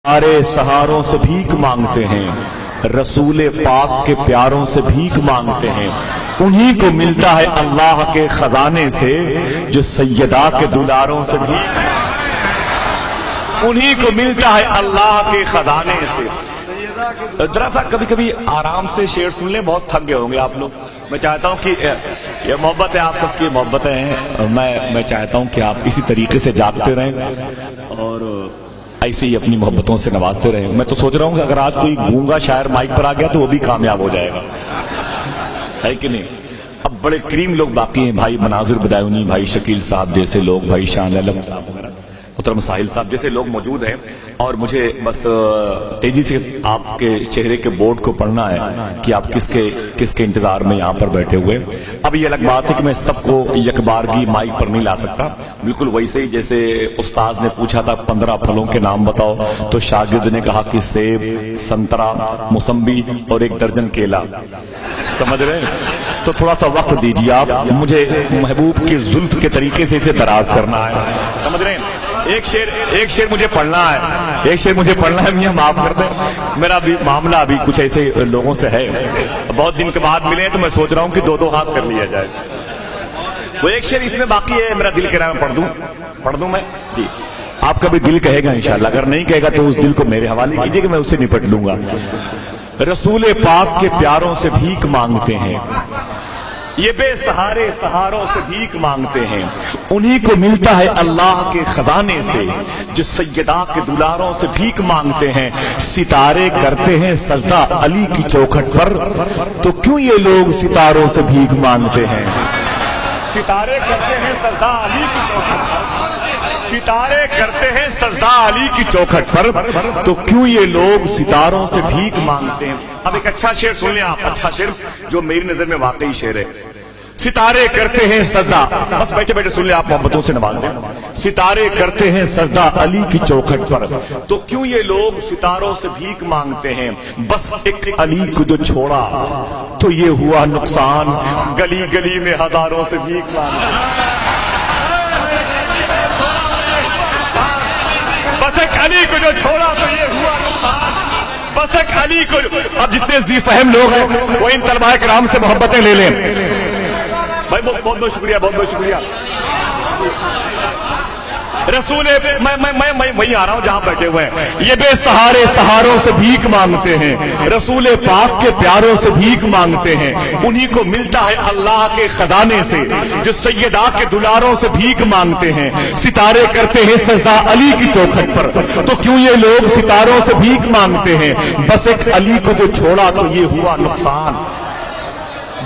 سارے سہاروں سے بھیک مانگتے ہیں، رسول پاک کے پیاروں سے بھیک مانگتے ہیں، انہی کو ملتا ہے اللہ کے خزانے سے جو سیدہ کے دلاروں سے بھیک، انہی کو ملتا ہے اللہ کے خزانے سے۔ ذرا سا کبھی کبھی آرام سے شعر سن لیں، بہت تھک گئے ہوں گے آپ لوگ۔ میں چاہتا ہوں کہ یہ محبت ہے، آپ سب کی محبتیں ہیں، میں چاہتا ہوں کہ آپ اسی طریقے سے جاگتے رہیں اور ایسے ہی اپنی محبتوں سے نوازتے رہیں۔ میں تو سوچ رہا ہوں کہ اگر آج کوئی گونگا شاعر مائک پر آ گیا تو وہ بھی کامیاب ہو جائے گا، ہے کہ نہیں؟ اب بڑے کریم لوگ باقی ہیں، بھائی مناظر بدایونی، بھائی شکیل صاحب جیسے لوگ، بھائی شان علم صاحب وغیرہ، محترم ساحل صاحب جیسے لوگ موجود ہیں، اور مجھے بس تیزی سے آپ کے چہرے کے بورڈ کو پڑھنا ہے کہ آپ کس کے انتظار میں یہاں پر بیٹھے ہوئے۔ اب یہ الگ بات ہے کہ میں سب کو یکبارگی مائک پر نہیں لا سکتا، بالکل ویسے ہی جیسے استاذ نے پوچھا تھا 15 پھلوں کے نام بتاؤ تو شاگرد نے کہا کہ سیب، سنترا، موسمبی اور 1 درجن کیلا، سمجھ رہے ہیں؟ تو تھوڑا سا وقت دیجیے آپ، مجھے محبوب کی زلف کے طریقے سے اسے دراز کرنا ہے، سمجھ رہے ہیں؟ ایک شعر مجھے پڑھنا ہے، میاں معاف کر دیں، میرا بھی معاملہ ابھی کچھ ایسے لوگوں سے ہے، بہت دن کے بعد ملے ہیں تو میں سوچ رہا ہوں کہ 2 ہاتھ کر لیا جائے۔ وہ ایک شعر اس میں باقی ہے، میرا دل کہہ رہا ہے پڑھ دوں میں جی، آپ کا بھی دل کہے گا انشاءاللہ، اگر نہیں کہے گا تو اس دل کو میرے حوالے کیجیے کہ میں اس سے نپٹ لوں گا۔ رسول پاک کے پیاروں سے بھیک مانگتے ہیں، یہ بے سہارے سہاروں سے بھیک مانگتے ہیں، انہی کو ملتا ہے اللہ کے خزانے سے جو سیدہ کے دلاروں سے بھیک مانگتے ہیں۔ ستارے کرتے ہیں سجدہ علی کی چوکھٹ پر، تو کیوں یہ لوگ ستاروں سے بھیک مانگتے ہیں؟ ستارے کرتے ہیں سجدہ علی کی چوکھٹ پر، ستارے کرتے ہیں سجدہ علی کی چوکھٹ پر، تو کیوں یہ لوگ ستاروں سے بھیک مانگتے ہیں۔ اب ایک اچھا شعر سن لیں آپ، اچھا شعر جو میری نظر میں واقعی شعر ہے۔ ستارے کرتے ہیں سجدہ، بس بیٹھے بیٹھے سن لیں آپ، محبتوں سے نواز دیں۔ ستارے کرتے ہیں سجدہ علی کی چوکھٹ پر، تو کیوں یہ لوگ ستاروں سے بھیک مانگتے ہیں۔ بس ایک علی کو جو چھوڑا تو یہ ہوا نقصان، گلی گلی میں ہزاروں سے بھیک مانگتے ہیں۔ بس ایک علی کو جو چھوڑا تو یہ ہوا نقصان، بس ایک علی کو اب جتنے ذی فہم لوگ ہیں وہ ان طلباء کرام سے محبتیں لے لیں۔ بھائی بہت بہت شکریہ، بہت بہت شکریہ۔ رسول میں وہیں آ رہا ہوں جہاں بیٹھے ہوئے ہیں۔ یہ بے سہارے سہاروں سے بھیک مانگتے ہیں، رسول پاک کے پیاروں سے بھیک مانگتے ہیں، انہی کو ملتا ہے اللہ کے خزانے سے جو سیدہ کے دلاروں سے بھیک مانگتے ہیں۔ ستارے کرتے ہیں سجدہ علی کی چوکھٹ پر، تو کیوں یہ لوگ ستاروں سے بھیک مانگتے ہیں۔ بس ایک علی کو جو چھوڑا تو یہ ہوا نقصان،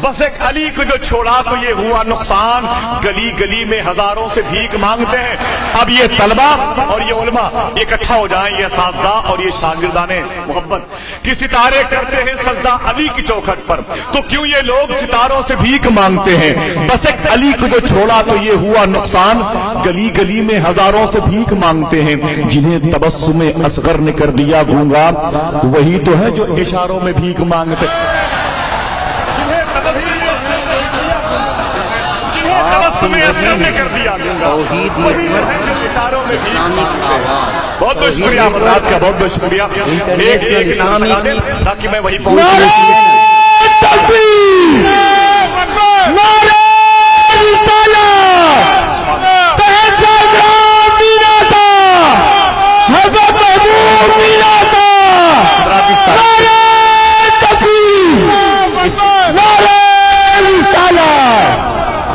بس ایک علی کو جو چھوڑا تو یہ ہوا نقصان، گلی گلی میں ہزاروں سے بھیک مانگتے ہیں۔ اب یہ طلبہ اور یہ علماء اکٹھا ہو جائیں، یہ اساتذہ اور یہ شاگردان محبت کہ ستارے کرتے ہیں سجدہ علی کی چوکھٹ پر، تو کیوں یہ لوگ ستاروں سے بھیک مانگتے ہیں۔ بس ایک علی کو جو چھوڑا تو یہ ہوا نقصان، گلی گلی میں ہزاروں سے بھیک مانگتے ہیں۔ جنہیں تبسم اصغر نے کر دیا گونگا، وہی تو ہے جو اشاروں میں بھیک مانگتے ہیں۔ بہت بہت شکریہ حضرات کا، بہت بہت شکریہ۔ تاکہ میں وہی پہنچ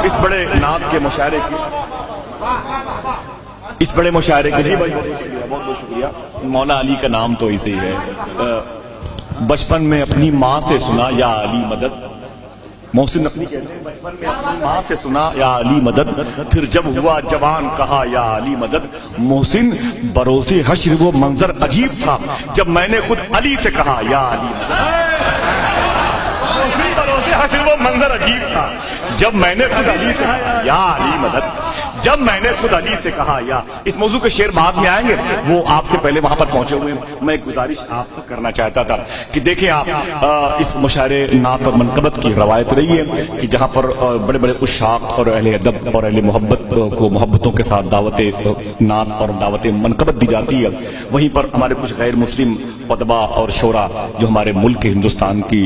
اس بڑے نعت کے مشاعرے کی، اس بڑے مشاعرے کے لیے بہت بہت شکریہ۔ مولا علی کا نام تو ایسے ہی ہے۔ بچپن میں اپنی ماں سے سنا یا علی مدد، محسن نقوی کہتے ہیں بچپن میں اپنی ماں سے سنا یا علی مدد، پھر جب ہوا جوان کہا یا علی مدد۔ محسن بروز حشر وہ منظر عجیب تھا جب میں نے خود علی سے کہا یا علی مدد۔ حشر وہ منظر عجیب تھا جب میں نے خود علی کہا یا علی مدد۔ جب میں نے خود علی سے کہا یا اس موضوع کے شعر بعد میں آئیں گے، وہ آپ سے پہلے وہاں پر پہنچے ہوئے ہیں، میں ایک گزارش آپ کو کرنا چاہتا تھا کہ دیکھیں آپ اس مشاعرے نعت اور منقبت کی روایت رہی ہے کہ جہاں پر بڑے بڑے عشاق اور اہل ادب اور اہل محبت کو محبتوں کے ساتھ دعوت نعت اور دعوت منقبت دی جاتی ہے، وہیں پر ہمارے کچھ غیر مسلم ادبا اور شعراء جو ہمارے ملک ہندوستان کی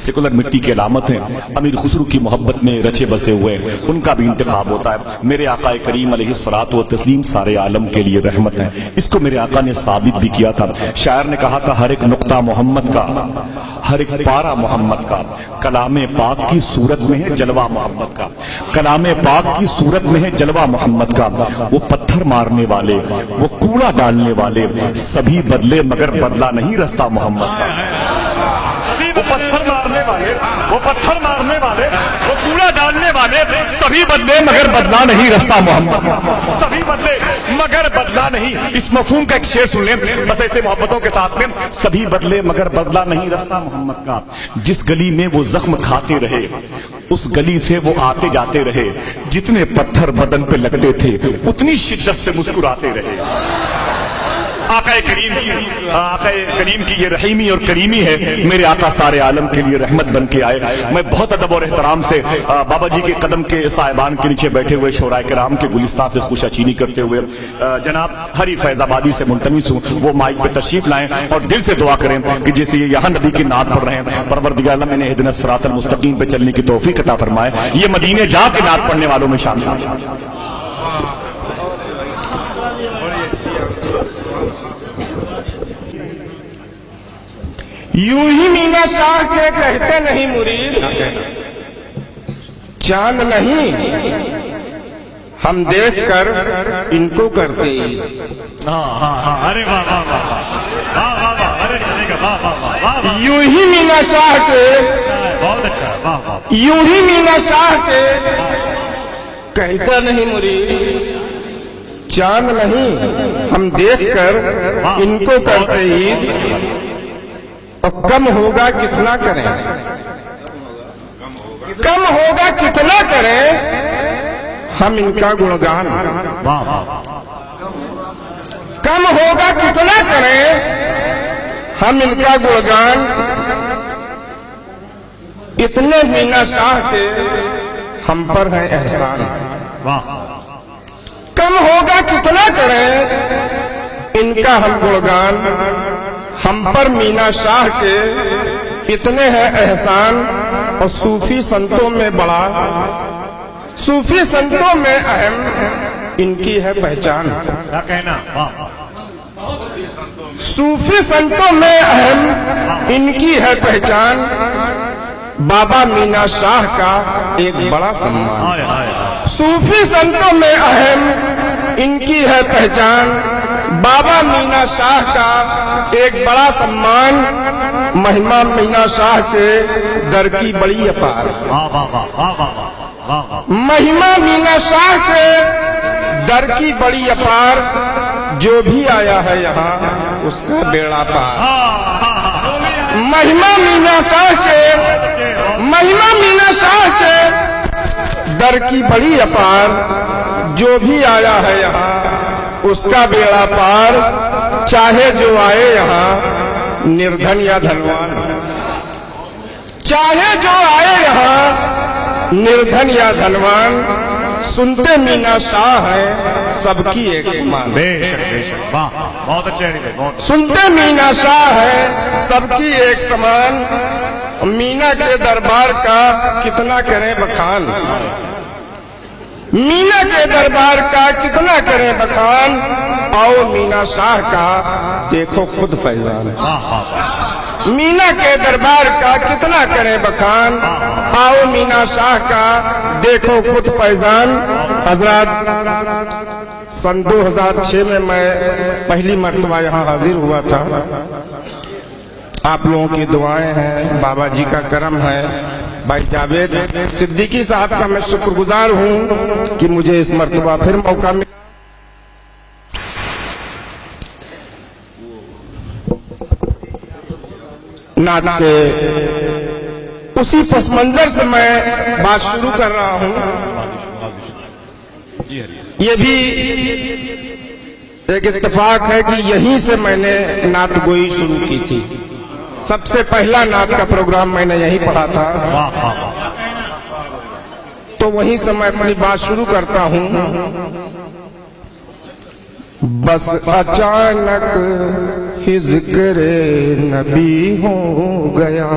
سیکولر مٹی کی علامت ہیں، امیر خسرو کی محبت میں رچے بسے ہوئے، ان کا بھی انتخاب ہوتا ہے۔ میرے آقا کریم علیہ الصلوۃ والتسلیم سارے عالم کے لیے رحمت ہیں، اس کو میرے آقا نے ثابت بھی کیا تھا۔ شاعر نے کہا تھا ہر ایک نقطہ محمد کا، ہر ایک پارا محمد کا، کلام پاک کی صورت میں ہے جلوہ محمد کا، کلام پاک کی صورت میں ہے جلوہ محمد کا۔ وہ پتھر مارنے والے، وہ کوڑا ڈالنے والے، سبھی بدلے مگر بدلا نہیں رستہ محمد کا۔ وہ پتھر مارنے والے، وہ پتھر مارنے والے، وہ کوڑا ڈالنے والے، سبھی بدلے مگر بدلا نہیں رستہ محمد کا، سبھی بدلے مگر بدلا نہیں۔ اس مفہوم کا ایک شعر سن لیں بس ایسے محبتوں کے ساتھ میں، سبھی بدلے مگر بدلا نہیں رستہ محمد کا۔ جس گلی میں وہ زخم کھاتے رہے اس گلی سے وہ آتے جاتے رہے، جتنے پتھر بدن پہ لگتے تھے اتنی شدت سے مسکراتے رہے۔ آقا کریم کی یہ رحیمی اور کریمی ہے، میرے آقا سارے عالم کے لیے رحمت بن کے آئے۔ میں بہت ادب اور احترام سے بابا جی کے قدم کے صاحبان کے نیچے بیٹھے ہوئے شعراء کرام کے گلستان سے خوشہ چینی کرتے ہوئے جناب ہری فیض آبادی سے منتمس ہوں، وہ مائک پہ تشریف لائیں اور دل سے دعا کریں کہ جیسے یہ یہاں نبی کی نعت پڑھ رہے ہیں، پروردگار عالم انہیں اہدنا الصراط المستقیم پہ چلنے کی توفیق عطا فرمائے، یہ مدینے جا کے نعت پڑھنے والوں میں شامل ہیں۔ یوں ہی مینا شاہ کے کہتے نہیں مرید، چاند نہیں ہم دیکھ کر ان کو کرتے عید۔ یوں ہی مینا شاہ کے، یوں ہی مینا شاہ کے کہتے نہیں مرید، چاند نہیں ہم دیکھ کر ان کو کرتے عید۔ اور کم ہوگا کتنا کریں، کم ہوگا کتنا کریں ہم ان کا گنگان، کم ہوگا کتنا کریں ہم ان کا گنگان۔ اتنے مینا شاہ کے ہم پر ہیں احسان، کم ہوگا کتنا کریں ان کا ہم گنگان۔ ہم پر مینا شاہ کے اتنے ہیں احسان، اور صوفی سنتوں میں بڑا، صوفی سنتوں میں اہم ان کی ہے پہچان۔ صوفی سنتوں میں اہم ان کی ہے پہچان، بابا مینا شاہ کا ایک بڑا سمان۔ صوفی سنتوں میں اہم ان کی ہے پہچان، بابا مینا شاہ کا ایک بڑا سمان۔ مہما مینا شاہ کے در کی بڑی اپار، مہما مینا شاہ کے در کی بڑی اپار، جو بھی آیا ہے یہاں اس کا بیڑا پار۔ مہما مینا شاہ کے، مہما مینا شاہ کے در کی بڑی اپار، جو بھی آیا ہے یہاں اس کا بیڑا پار۔ چاہے جو آئے یہاں نردھن یا دھنوان، چاہے جو آئے یہاں نردھن یا دھنوان، سنتے مینا شاہ ہے سب کی ایک سمان۔ بہت اچھے، سنتے مینا شاہ ہے سب کی ایک سمان۔ مینا کے دربار کا کتنا کریں بخان، مینا کے دربار کا کتنا کریں بخان۔ آؤ مینا شاہ کا دیکھو خود فیضان، مینا کے دربار کا کتنا کریں بخان۔ آؤ مینا شاہ کا دیکھو خود فیضان۔ حضرات، سن 2006 میں پہلی مرتبہ یہاں حاضر ہوا تھا۔ آپ لوگوں کی دعائیں ہیں، بابا جی کا کرم ہے، بھائی جاوید صدیقی صاحب کا میں شکر گزار ہوں کہ مجھے اس مرتبہ پھر موقع ملا۔ نعت کے اسی پس منظر سے میں بات شروع کر رہا ہوں۔ یہ بھی ایک اتفاق ہے کہ یہیں سے میں نے نعت گوئی شروع کی تھی. سب سے پہلا نعت کا پروگرام میں نے یہیں پڑھا تھا, تو وہیں سے میں اپنی بات شروع کرتا ہوں. بس اچانک ہی ذکر نبی ہو گیا,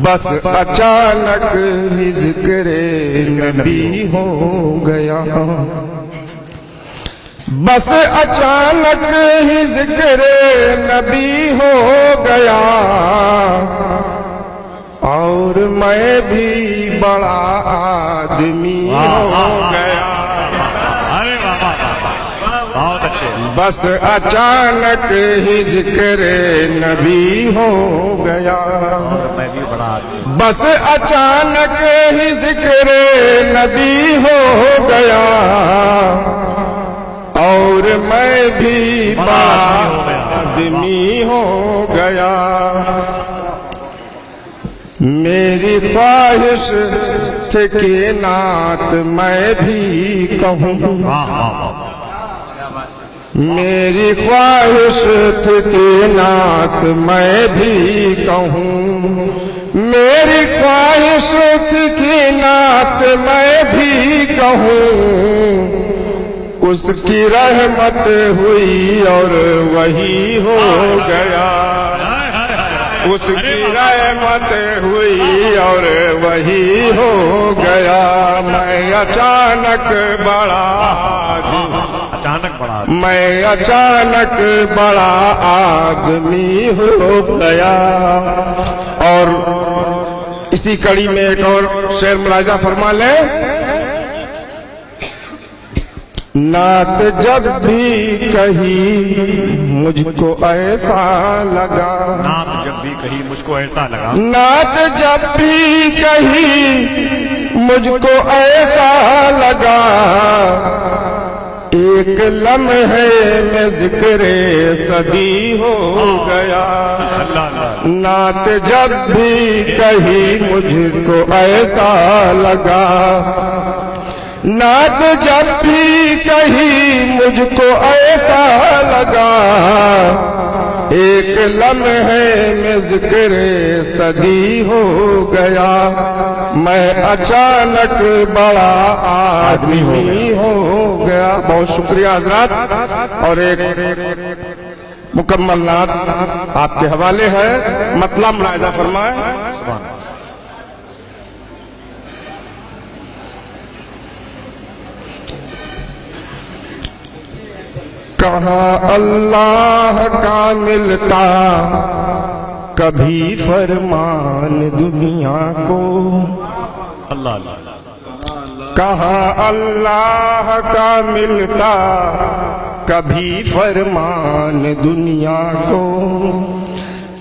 بس اچانک ہی ذکر نبی ہو گیا, بس اچانک ہی ذکر نبی ہو گیا, اور میں بھی بڑا آدمی ہو گیا. بس اچانک ہی ذکر نبی ہو گیا, بس اچانک ہی ذکر نبی ہو گیا, اور میں بھی بڑا آدمی ہو گیا. میری خواہش تھی کہ نعت میں بھی کہوں, میری خواہش تھی کہ نعت میں بھی کہوں, میری خواہش تھی کہ نعت میں بھی کہوں. اس کی رحمت ہوئی اور وہی ہو گیا, اس کی رحمت ہوئی اور وہی ہو گیا. میں اچانک بڑا میں اچانک بڑا آدمی ہو گیا. اور اسی کڑی میں ایک اور شعر ملاحظہ فرما لیں. نعت جب بھی کہی مجھ کو ایسا لگا, نعت جب بھی کہی مجھ کو ایسا لگا, نعت جب بھی کہی مجھ کو ایسا لگا, ایک لمحے میں ذکر صدی ہو گیا. نعت جب بھی کہی مجھ کو ایسا لگا, نعت جب بھی کہی مجھ کو ایسا لگا, ایک لمحے میں ذکر صدی ہو گیا. میں اچانک بڑا آدمی ہو گیا. بہت شکریہ حضرات. اور ایک مکمل نعت آپ کے حوالے ہے, مطلب ملاحظہ فرمائیں. کہاں اللہ کا ملتا کبھی فرمان دنیا کو, کہاں اللہ کا ملتا کبھی فرمان دنیا کو,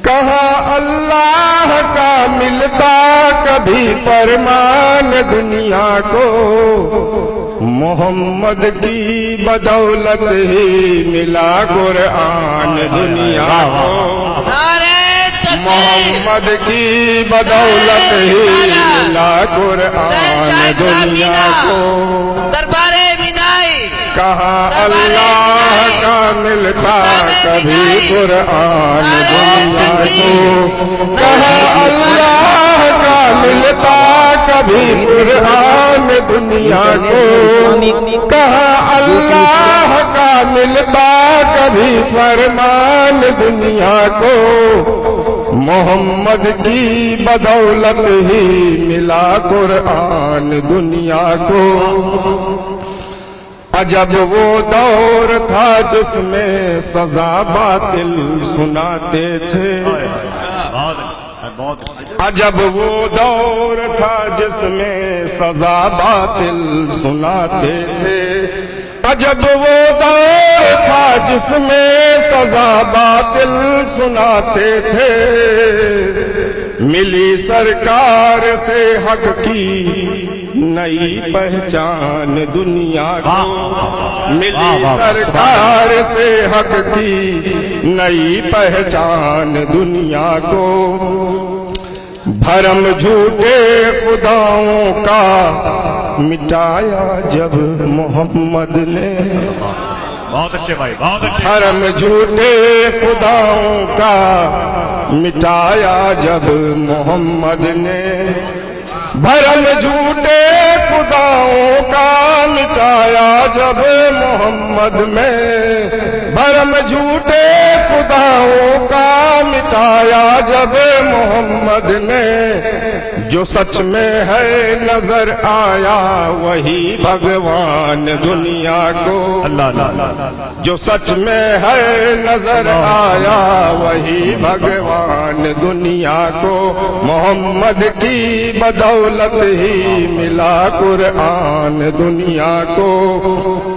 کہاں اللہ کا ملتا کبھی فرمان دنیا کو. محمد کی بدولت ہی ملا قرآن دنیا کو, محمد کی بدولت ہی ملا قرآن دنیا کو. کہاں اللہ کا ملتا کبھی قرآن دنیا کو, کہاں اللہ کا ملتا کبھی قرآن دنیا کو, کہاں اللہ کا ملتا کبھی فرمان دنیا کو. محمد کی بدولت ہی ملا قرآن دنیا کو. عجب وہ دور تھا جس میں سزا باطل سناتے تھے, عجب وہ دور تھا جس میں سزا باطل سناتے تھے, عجب وہ دور تھا جس میں سزا باطل سناتے تھے. ملی سرکار سے حق کی نئی پہچان دنیا کو, ملی سرکار سے حق کی نئی پہچان دنیا کو. بھرم جھوٹے خداؤں کا مٹایا جب محمد نے، بہت اچھے بھائی، بہت اچھے. بھرم جھوٹے خداؤں کا مٹایا جب محمد نے، بھرم جھوٹے خداؤں کا مٹایا جب محمد میں، بھرم جھوٹے خداؤں کا مٹایا جب محمد نے، جو سچ میں ہے نظر آیا وہی بھگوان دنیا کو، اللہ اللہ اللہ. جو سچ میں ہے نظر آیا وہی بھگوان دنیا کو، محمد کی بدولت ہی ملا قرآن دنیا کو.